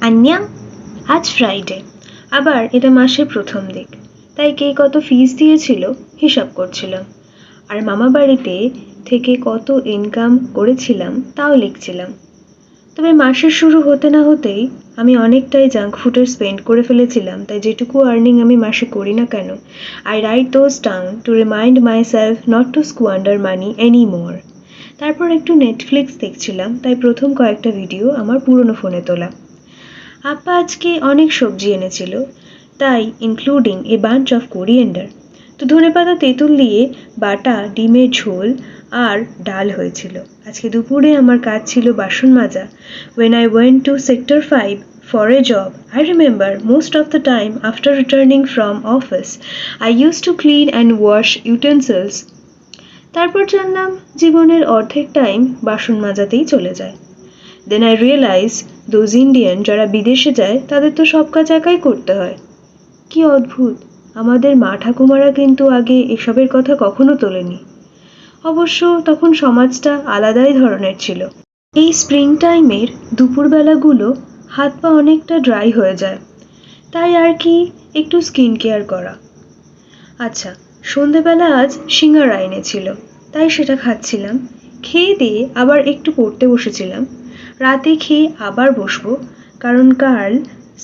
আন্যাং। আজ ফ্রাইডে, আবার এটা মাসের প্রথম দিক, তাই কে কত ফিস দিয়েছিল হিসাব করছিলাম, আর মামা বাড়িতে থেকে কত ইনকাম করেছিলাম তাও লিখছিলাম। তবে মাসের শুরু হতে না হতেই আমি অনেকটাই জাঙ্ক ফুডের স্পেন্ড করে ফেলেছিলাম, তাই যেটুকু আর্নিং আমি মাসে করি না কেন, I write those down to remind myself not to squander money any more. তারপর একটু নেটফ্লিক্স দেখছিলাম, তাই প্রথম কয়েকটা ভিডিও আমার পুরনো ফোনে তোলা। আপা আজকে অনেক সবজি এনেছিল, তাই including a bunch of coriander. তো ধনেপাতা তেঁতুল দিয়ে বাটা ডিমের ঝোল আর ডাল হয়েছিল। আজকে দুপুরে আমার কাজ ছিল বাসন মাজা। When I went to Sector 5 for a job, I remember most of the time after returning from office, I used to clean and wash utensils. তারপর জানলাম জীবনের অর্ধেক টাইম বাসন মাজাতেই চলে যায়। Then I realized those Indian যারা বিদেশে যায় তাদের তো সব কাজ একাই করতে হয়। কি অদ্ভুত, আমাদের মা ঠাকুমারা কিন্তু আগে এসবের কথা কখনো তোলেনি। অবশ্য তখন সমাজটা আলাদাই ধরনের ছিল। এই স্প্রিং টাইমের দুপুরবেলাগুলো হাত পা অনেকটা ড্রাই হয়ে যায়, তাই আর কি একটু স্কিন কেয়ার করা। আচ্ছা, সন্ধেবেলা আজ সিঙ্গারা এনেছিল, তাই সেটা খাচ্ছিলাম। খেয়ে দিয়ে আবার একটু পড়তে বসেছিলাম। রাতে খেয়ে আবার বসবো, কারণ কাল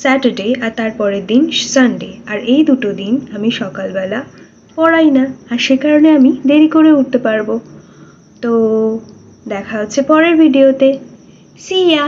স্যাটারডে আর তারপরের দিন সানডে, আর এই দুটো দিন আমি সকালবেলা পড়াই না, আর সে কারণে আমি দেরি করে উঠতে পারবো। তো দেখা হচ্ছে পরের ভিডিওতে। সি ইয়া।